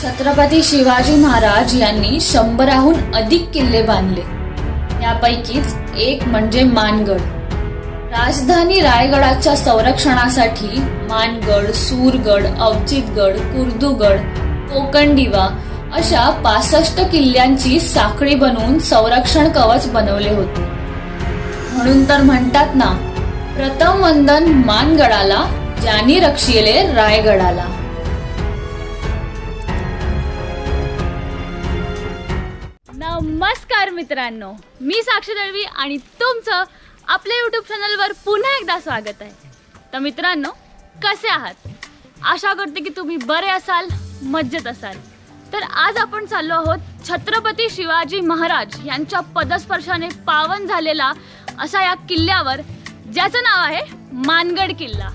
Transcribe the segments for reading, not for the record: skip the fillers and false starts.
छत्रपती शिवाजी महाराज यांनी 100हून अधिक किल्ले बांधले. त्यापैकीच एक म्हणजे मानगड. राजधानी रायगडाच्या संरक्षणासाठी मानगड, सूरगड, अवचितगड, कुर्दुगड, कोकणदिवा अशा 65 किल्ल्यांची साखळी बनवून संरक्षण कवच बनवले होते. म्हणून तर म्हणतात ना, प्रथम वंदन मानगडाला, ज्यांनी रक्षिले रायगडाला. नमस्कार मित्रांनो, मी साक्षी दळवी आणि तुमचं आपल्या यूट्यूब चॅनलवर पुन्हा एकदा स्वागत आहे. तर मित्रांनो, कसे आहात? आशा करते की तुम्ही बरे असाल, मज्जेत असाल. तर आज आपण चाललो आहोत छत्रपती शिवाजी महाराज यांच्या पदस्पर्शाने पावन झालेला अशा या किल्ल्यावर, ज्याचं नाव आहे मानगड किल्ला.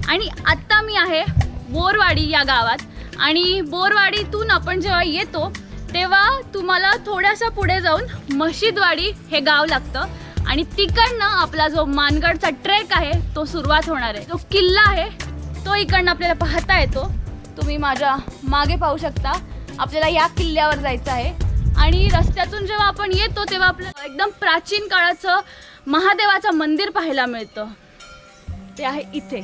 आणि आत्ता मी आहे बोरवाडी या गावात. आणि बोरवाडीतून आपण जेव्हा येतो तेव्हा तुम्हाला थोड्याशा पुढे जाऊन मशीदवाडी हे गाव लागतं आणि तिकडनं आपला जो मानगडचा ट्रेक आहे तो सुरुवात होणार आहे. जो किल्ला आहे तो इकडनं आपल्याला पाहता येतो. तुम्ही माझ्या मागे पाहू शकता. आपल्याला या किल्ल्यावर जायचं आहे. आणि रस्त्यातून जेव्हा आपण येतो तेव्हा आपल्याला एकदम प्राचीन काळाचं महादेवाचं मंदिर पाहायला मिळतं. ते आहे इथे.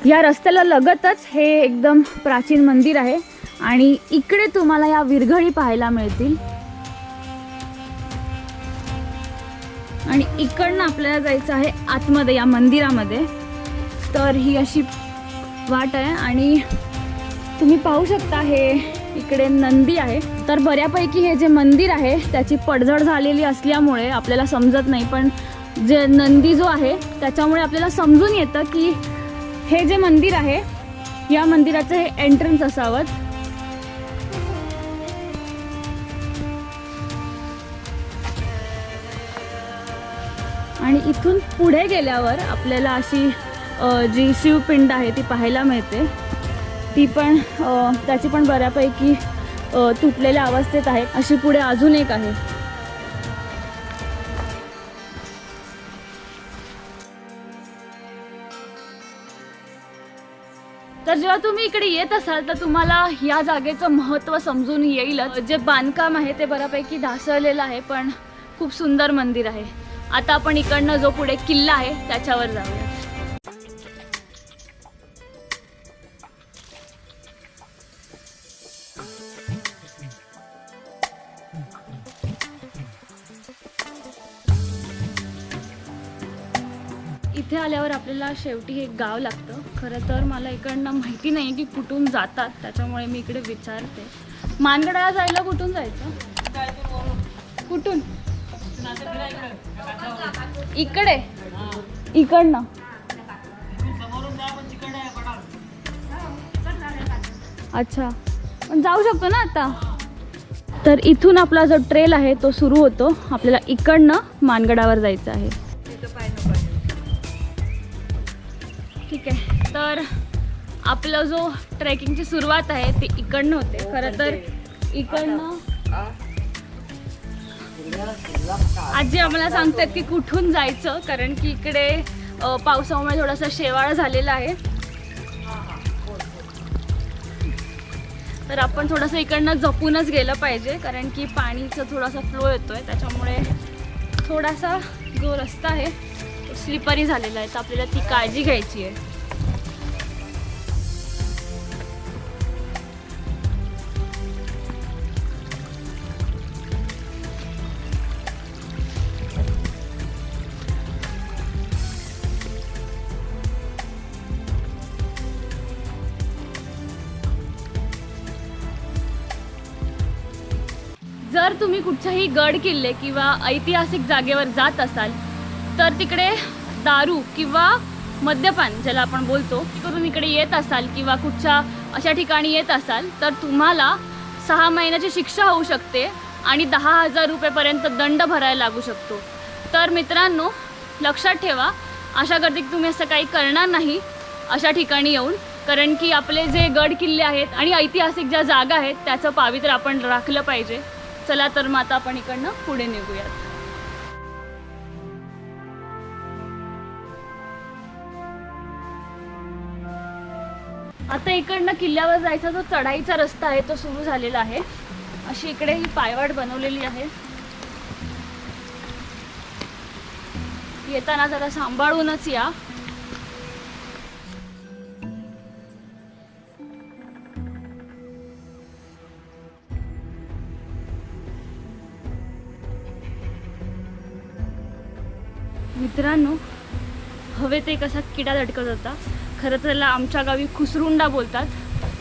या रस्त्याला लगतच हे एकदम प्राचीन मंदिर आहे. आणि इकडे तुम्हाला या विरघळी पाहायला मिळतील. आणि इकडनं आपल्याला जायचं आहे आतमध्ये या मंदिरामध्ये. तर ही अशी वाट आहे आणि तुम्ही पाहू शकता हे इकडे नंदी आहे. तर बऱ्यापैकी हे जे मंदिर आहे त्याची पडझड झालेली असल्यामुळे आपल्याला समजत नाही, पण जे नंदी जो आहे त्याच्यामुळे आपल्याला समजून येतं की हे जे मंदिर आहे या मंदिराचं हे एंट्रन्स असावं. आणि इथून पुढे गेल्यावर आपल्याला अशी जी शिवपिंड आहे ती पाहायला मिळते. ती पण त्याची पण बऱ्यापैकी तुटलेल्या अवस्थेत आहे. अशी पुढे अजून एक आहे. तर जेव्हा तुम्ही इकडे येत असाल तर तुम्हाला या जागेचं महत्त्व समजून येईल. जे बांधकाम आहे ते बऱ्यापैकी ढासळलेलं आहे, पण खूप सुंदर मंदिर आहे. आता आपण इकडनं जो पुढे किल्ला आहे त्याच्यावर जाऊया. इथे आल्यावर आपल्याला शेवटी हे गाव लागतं. खरं तर मला इकडनं माहिती नाही की कुठून जातात, त्याच्यामुळे मी इकडे विचारते. मानगडाला जायला कुठून जायचं? कुठून? इकडे इकडनं. अच्छा, पण जाऊ शकतो ना आता. तर इथून आपला जो ट्रेल आहे तो सुरू होतो. आपल्याला इकडनं मानगडावर जायचं आहे. ठीक आहे, तर आपला जो ट्रेकिंगची सुरुवात आहे ती इकडनं होते. खरं तर इकडनं आजी आम्हाला सांगतात की कुठून जायचं, कारण की इकडे पावसामुळे थोडासा शेवाळ झालेला आहे. तर आपण थोडंसं इकडनं जपूनच गेलं पाहिजे, कारण की पाणीचा थोडासा फ्लो येतोय. त्याच्यामुळे थोडासा जो रस्ता आहे तो स्लिपरी झालेला आहे. तर आपल्याला ती काळजी घ्यायची आहे. जर तुम्ही कुठच्याही गड किल्ले किंवा ऐतिहासिक जागेवर जात असाल तर तिकडे दारू किंवा मद्यपान ज्याला आपण बोलतो करून इकडे येत असाल किंवा कुठच्या अशा ठिकाणी येत असाल तर तुम्हाला 6 महिन्याची शिक्षा होऊ शकते आणि 10,000 रुपयेपर्यंत दंड भरायला लागू शकतो. तर मित्रांनो, लक्षात ठेवा. आशा करते की तुम्ही असं काही करणार नाही अशा ठिकाणी येऊन, कारण की आपले जे गड किल्ले आहेत आणि ऐतिहासिक ज्या जागा आहेत त्याचं पावित्र्य आपण राखलं पाहिजे. चला तर मग आता आपण इकडनं पुढे निघूयात. आता इकडनं किल्ल्यावर जायचा जो चढाईचा रस्ता आहे तो सुरू झालेला आहे. अशी इकडे ही पायवाट बनवलेली आहे. येताना जरा सांभाळूनच या. मित्रांनो, हवेत एक असा किडा लटकत होता. खरं तर त्याला आमच्या गावी खुसरुंडा बोलतात.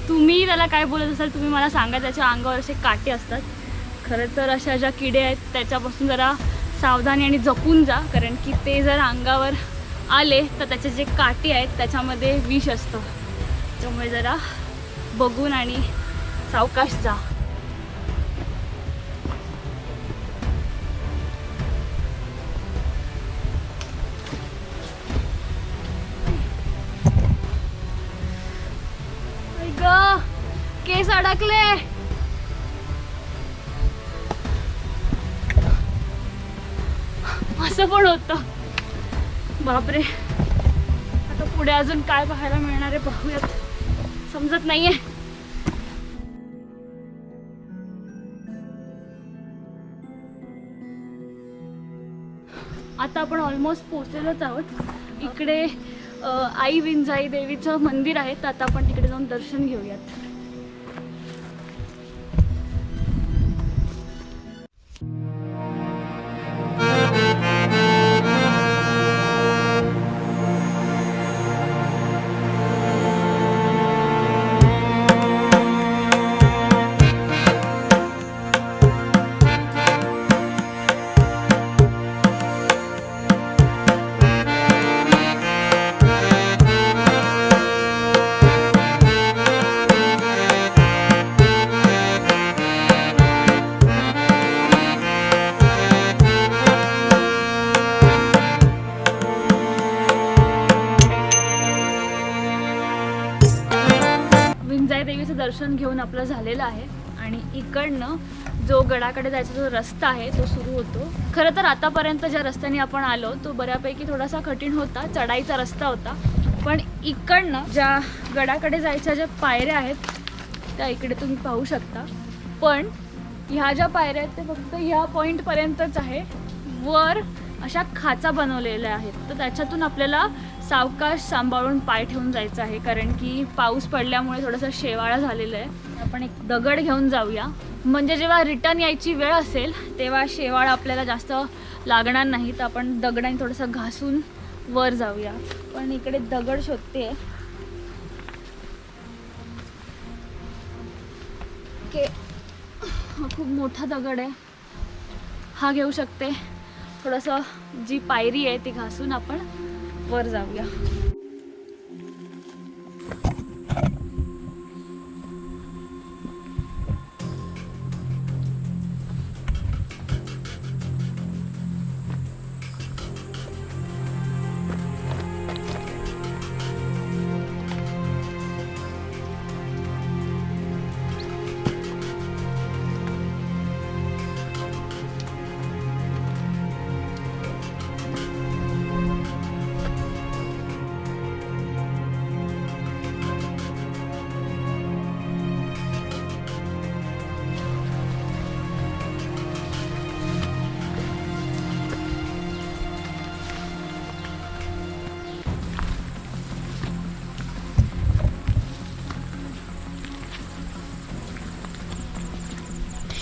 तुम्ही त्याला काय बोलत असाल तुम्ही मला सांगा. त्याच्या अंगावर असे काटे असतात. खरं तर अशा ज्या किडे आहेत त्याच्यापासून जरा सावधानी आणि जपून जा, कारण की ते जर अंगावर आले तर त्याचे जे काटे आहेत त्याच्यामध्ये विष असतं. त्यामुळे जरा बघून आणि सावकाश जा. केस अडकले. असं पण होतं. बापरे, आता पुढे अजून काय पाहायला मिळणार आहे पाहूयात. समजत नाहीये. आता आपण ऑलमोस्ट पोहोचलेलोच आहोत. इकडे आई विंजाई देवीचं मंदिर आहे, तर आता आपण तिकडे जाऊन दर्शन घेऊयात. देवीचं दर्शन घेऊन आपलं झालेलं आहे आणि इकडनं जो गडाकडे जायचा जो रस्ता आहे तो सुरू होतो. खरं तर आतापर्यंत ज्या रस्त्याने आपण आलो तो बऱ्यापैकी थोडासा कठीण होता, चढाईचा रस्ता होता. पण इकडनं ज्या गडाकडे जायच्या ज्या पायऱ्या आहेत त्या इकडे तुम्ही पाहू शकता. पण ह्या ज्या पायऱ्या आहेत ते फक्त ह्या पॉईंटपर्यंतच आहे. वर अशा खाचा बनवलेल्या आहेत, तर त्याच्यातून आपल्याला सावकाश सांभाळून पाय ठेवून जायचं आहे, कारण की पाऊस पडल्यामुळे थोडंसं शेवाळा झालेलं आहे. आपण एक दगड घेऊन जाऊया, म्हणजे जेव्हा रिटर्न यायची वेळ असेल तेव्हा शेवाळा आपल्याला जास्त लागणार नाही. तर आपण दगडाने थोडंसं घासून वर जाऊया. पण इकडे दगड शोधते की हा खूप मोठा दगड आहे, हा घेऊ शकते. थोडंसं जी पायरी आहे ती घासून आपण वर जाऊया.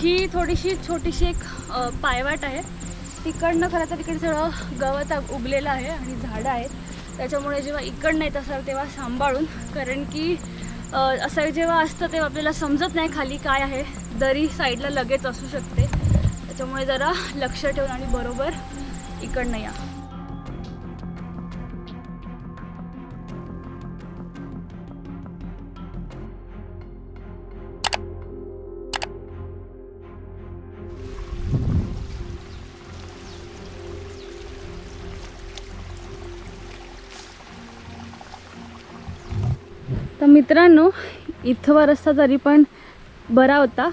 ही थोडीशी छोटीशी एक पायवाट आहे. तिकडनं खरं तर इकडे सगळं गवत उगलेलं आहे आणि झाडं आहेत. त्याच्यामुळे जेव्हा इकडनं येत असाल तेव्हा सांभाळून, कारण की असं जेव्हा असतं तेव्हा आपल्याला समजत नाही खाली काय आहे. दरी साईडला लगेच असू शकते, त्याच्यामुळे जरा लक्ष ठेवून आणि बरोबर इकडनं या. तर मित्रांनो, इथवा रस्ता तरी पण बरा होता.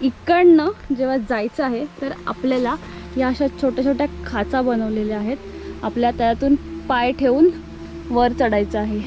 इकडनं जेव्हा जायचं आहे तर आपल्याला या अशा छोट्या छोट्या खाचा बनवलेल्या आहेत. आपल्या त्यातून पाय ठेवून वर चढायचं आहे.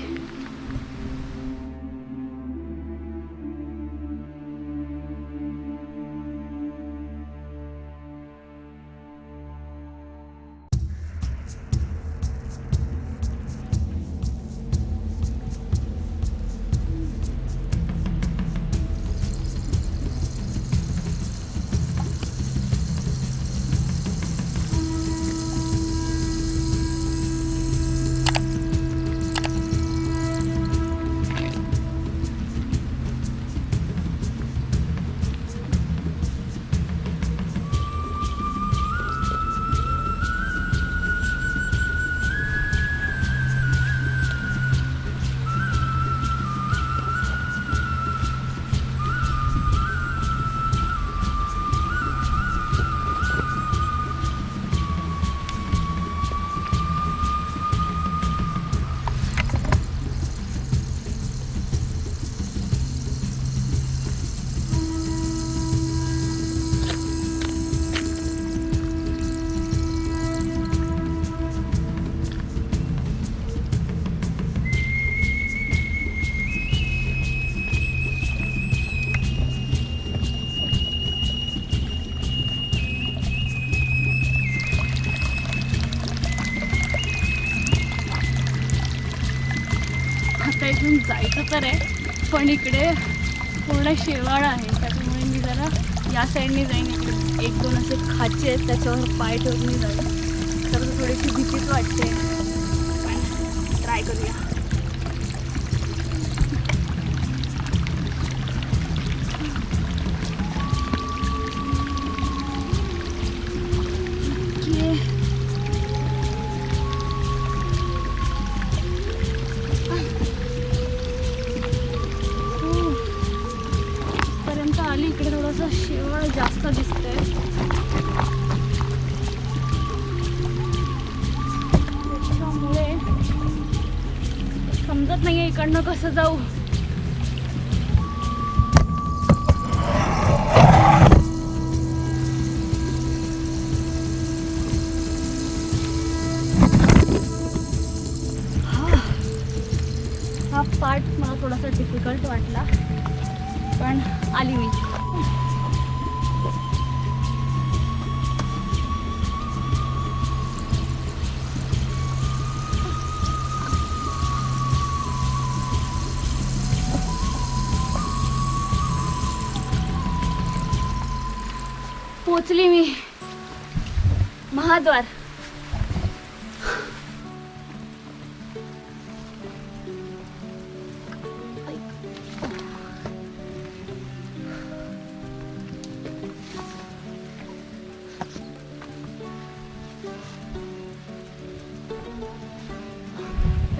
अजून जायचं तर आहे, पण इकडे पूर्ण शेवाळ आहे, त्याच्यामुळे मी जरा या साईडने जाईन. इकडे 1-2 असे खाचे आहेत, त्याच्यावर पाय ठेवून मी जाईन. तर थोडीशी भीतीच वाटते, पण ट्राय करूया. पर्यंत आली. इकडे थोडंसं शेवाळ जास्त दिसतंय, त्याच्यामुळे समजत नाहीये इकडनं कसं जाऊ. हा पार्ट मला थोडासा डिफिकल्ट वाटला, पण आली मी. पोचली मी महाद्वार.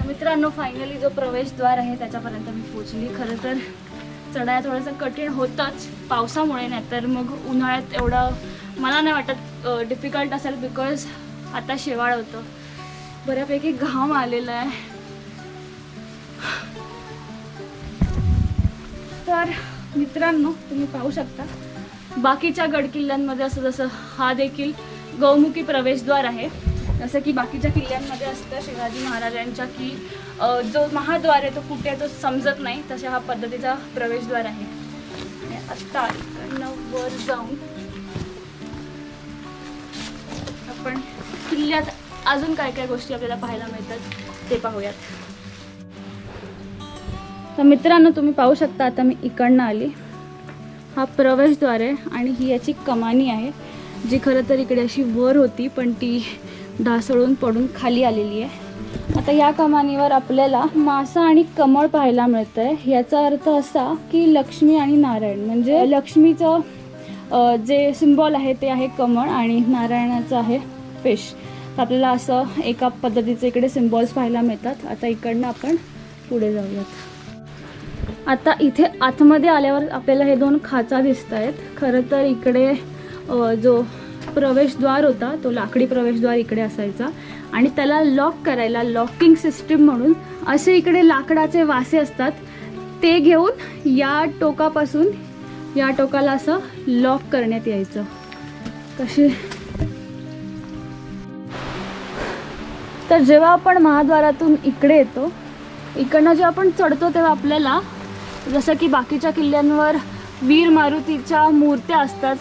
मित्रांनो, फायनली जो प्रवेशद्वार आहे त्याच्यापर्यंत मी पोचली. खरं तर चढाया थोडंसं कठीण होतंच पावसामुळे, नाहीतर मग उन्हाळ्यात एवढं मला नाही वाटत डिफिकल्ट असेल, बिकॉज आता शेवाळ होतं, बऱ्यापैकी घाम आलेला आहे. तर मित्रांनो, तुम्ही पाहू शकता बाकीच्या गडकिल्ल्यांमध्ये असं जसं हा देखील गौमुखी प्रवेशद्वार आहे. जसं की बाकीच्या किल्ल्यांमध्ये असतं शिवाजी महाराजांच्या की जो महाद्वार आहे तो कुठे आहे तो समजत नाही, तशा हा पद्धतीचा प्रवेशद्वार आहे. आणि आता इकडनं वर जाऊन आपण किल्ल्यात अजून काय काय गोष्टी आपल्याला पाहायला मिळतात ते पाहूयात. तर मित्रांनो, तुम्ही पाहू शकता आता मी इकडनं आली. हा प्रवेशद्वार आहे आणि ही याची कमानी आहे, जी खरं तर इकडे अशी वर होती, पण ती ढासळून पडून खाली आलेली आहे. आता या कमानीवर आपल्याला मासा आणि कमळ पाहायला मिळतं आहे. याचा अर्थ असा की लक्ष्मी आणि नारायण, म्हणजे लक्ष्मीचं जे सिम्बॉल आहे ते आहे कमळ आणि नारायणाचं आहे फिश. तर आपल्याला असं एका पद्धतीचे इकडे सिम्बॉल्स पाहायला मिळतात. आता इकडनं आपण पुढे जाऊयात. आता इथे आतमध्ये आल्यावर आपल्याला हे 2 खाचा दिसत आहेत. खरं तर इकडे जो प्रवेशद्वार होता तो लाकडी प्रवेशद्वार इकडे असायचा आणि त्याला लॉक करायला लॉकिंग सिस्टीम म्हणून असे इकडे लाकडाचे वासे असतात, ते घेऊन या टोकापासून या टोकाला असं लॉक करण्यात यायचं. कसे तर जेव्हा आपण महाद्वारातून इकडे येतो, इकडनं जेव्हा आपण चढतो तेव्हा आपल्याला जसं की बाकीच्या किल्ल्यांवर वीर मारुतीच्या मूर्त्या असतात,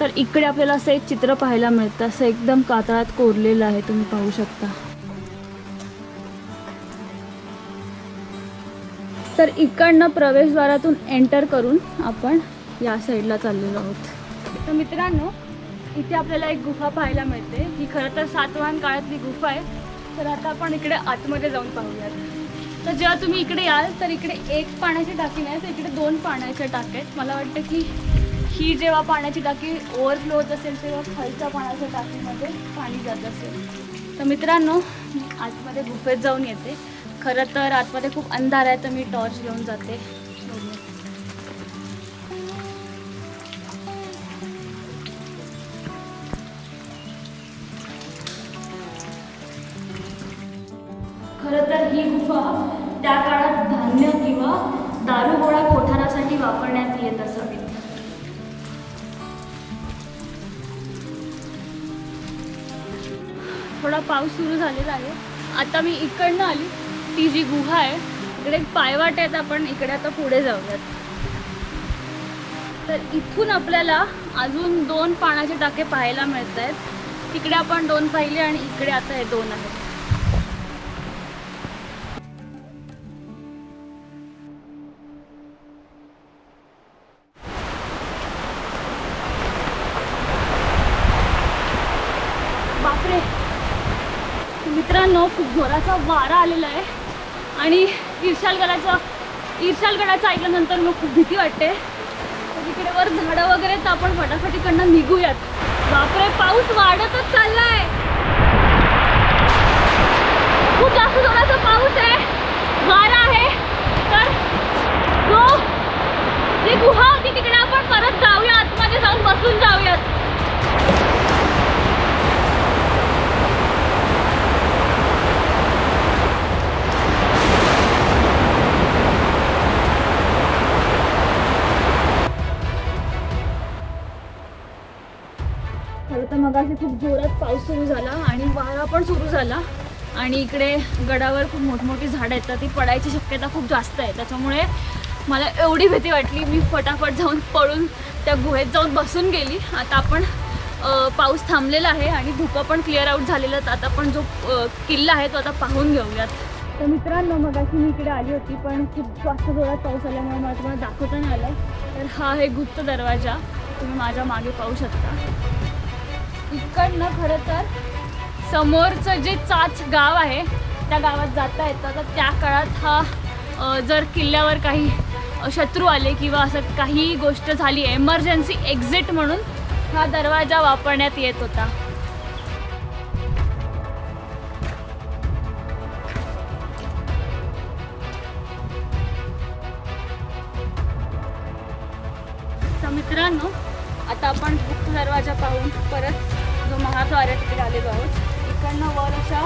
तर इकडे आपल्याला असं एक चित्र पाहायला मिळतं. असं एकदम कातळात कोरलेलं आहे, तुम्ही पाहू शकता. तर इकडनं प्रवेशद्वारातून एंटर करून आपण या साईडला चाललेलो आहोत. तर मित्रांनो, इथे आपल्याला एक गुफा पाहायला मिळते. ही खरं तर सातवाहन काळातली गुफा आहे. तर आता आपण इकडे आतमध्ये जाऊन पाहूयात. तर जेव्हा तुम्ही इकडे याल तर इकडे 1 पाण्याची टाकी नाही, तर इकडे 2 पाण्याच्या टाक्या आहेत. मला वाटतं की ही जेव्हा पाण्याची टाकी ओव्हरफ्लो होत असेल तेव्हा खालच्या पाण्याच्या टाकीमध्ये पाणी जात असेल. तर मित्रांनो, आतमध्ये गुफेत जाऊन येते. खरं तर आतमध्ये खूप अंधार आहे, तर मी टॉर्च घेऊन जाते. खरं तर ही गुफा त्या काळात धान्य किंवा दारुगोळा कोठारासाठी वापरण्यात येत असावी. थोडा पाऊस सुरू झालेला आहे. आता मी इकडनं आली, ती जी गुहा आहे इकडे एक पायवाट आहेत, आपण इकडे आता पुढे जाऊयात. तर इथून आपल्याला अजून 2 पाण्याचे टाके पाहायला मिळत आहेत. तिकडे आपण 2 पाहिले आणि इकडे आता हे 2 आहेत. मित्रांनो, खूप जोराचा वारा आलेला आहे आणि ईर्शालगडाचं ऐकल्यानंतर मग खूप भीती वाटते. तर तिकडे वर झाडं वगैरे, तर आपण फटाफट इकडनं निघूयात. बापरे, पाऊस वाढतच चाललाय. खूप जास्त जोराचा पाऊस आहे, वारा आहे. तर जी गुहा होती तिकडे आपण परत जाऊया, आतमध्ये जाऊन बसून जाऊयात. खरं तर मगाशी खूप जोरात पाऊस सुरू झाला आणि वारा पण सुरू झाला आणि इकडे गडावर खूप मोठमोठी झाडं आहेत, तर ती पडायची शक्यता खूप जास्त आहे. त्याच्यामुळे मला एवढी भीती वाटली, मी फटाफट जाऊन पळून त्या गुहेत जाऊन बसून गेली. आता आपण पाऊस थांबलेला आहे आणि धुकं पण क्लिअर आउट झालेलं. तर आता आपण जो किल्ला आहे तो आता पाहून घेऊयात. तर मित्रांनो, मगाशी मी इकडे आली होती, पण खूप जास्त जोरात पाऊस आल्यामुळे मला तुम्हाला दाखवता नाही आलं. तर हा आहे गुप्त दरवाजा, तुम्ही माझ्या मागे पाहू शकता. इकडनं खरं तर समोरचं जे चाच गाव आहे त्या गावात जाता येतं. तर त्या काळात हा जर किल्ल्यावर काही शत्रू आले किंवा असं काही गोष्ट झाली, एमर्जन्सी एक्झिट म्हणून हा दरवाजा वापरण्यात येत होता. तर मित्रांनो, आता आपण गुप्त दरवाजा पाहून परत जो महाद्वार आहे तिकडे आलेलो आहोत. इकडनं वर अशा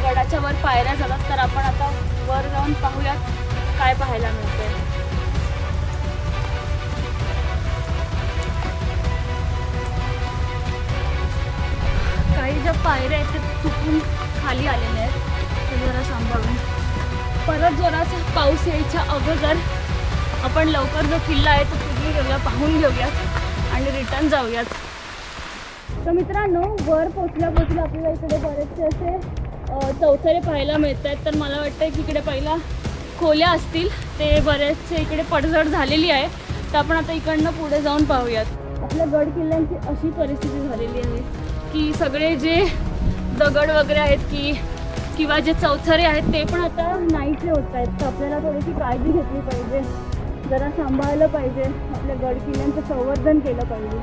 गडाच्या वर पायऱ्या जातात. तर आपण आता वर जाऊन पाहूयात काय पाहायला मिळतंय. काही ज्या पायऱ्या आहेत ते चुकून खाली आलेल्या आहेत, ते जरा सांभाळून. परत जोराचा पाऊस यायच्या अगोदर आपण लवकर जो किल्ला आहे तो फिरून घेऊया, पाहून घेऊयात आणि रिटर्न जाऊयात. तर मित्रांनो, वर पोचल्या आपल्याला इकडे बरेचसे असे चौथरे पाहायला मिळत आहेत. तर मला वाटतं की इकडे पहिला खोल्या असतील, ते बरेचसे इकडे पडझड झालेली आहे. तर आपण आता इकडनं पुढे जाऊन पाहूयात. आपल्या गड किल्ल्यांची अशी परिस्थिती झालेली आहे की सगळे जे दगड वगैरे आहेत किंवा जे चौथरे आहेत ते पण आता नाहीसे होत आहेत. तर आपल्याला थोडीशी काळजी घेतली पाहिजे, जरा सांभाळलं पाहिजे, आपल्या गड किल्ल्यांचं संवर्धन केलं पाहिजे.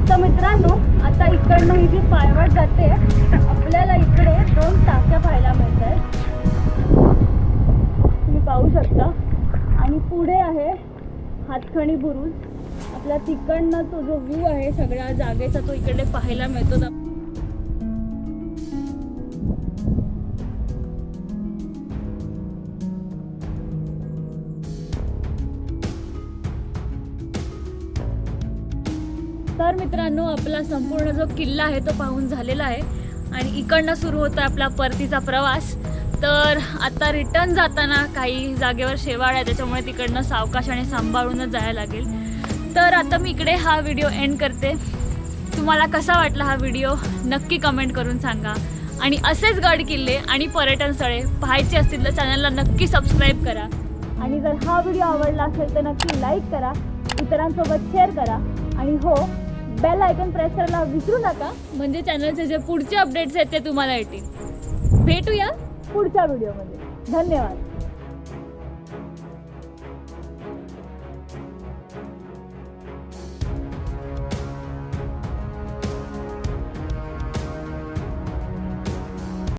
तर मित्रांनो, आता इकडनं ही जी पायवाट जाते, आपल्याला इकडे 2 टाक्या पाहायला मिळत आहेत, तुम्ही पाहू शकता. आणि पुढे आहे हातखणी बुरुज. आपल्या तिकडनं तो जो व्ह्यू आहे सगळ्या जागेचा तो इकडे पाहायला मिळतो. तर मित्रांनो, आपला संपूर्ण जो किल्ला आहे तो पाहून झालेला आहे आणि इकडनं सुरू होता आपला परतीचा प्रवास. तर आता रिटर्न जाताना काही जागेवर शेवाळ आहे, त्याच्यामुळे तिकडनं सावकाश आणि सांभाळूनच जायला लागेल. तर आता मी इकडे हा व्हिडिओ एंड करते. तुम्हाला कसा वाटला हा व्हिडिओ नक्की कमेंट करून सांगा. आणि असेच गड किल्ले आणि पर्यटन स्थळे पाहायची असतील तर चॅनलला नक्की सबस्क्राईब करा. आणि जर हा व्हिडिओ आवडला असेल तर नक्की लाईक करा, इतरांसोबत शेअर करा आणि हो, बेल आयकॉन प्रेस करायला विसरू नका, म्हणजे चॅनलचे जे पुढचे अपडेट्स आहेत ते तुम्हाला येतील. भेटूया पुढच्या व्हिडिओमध्ये. धन्यवाद.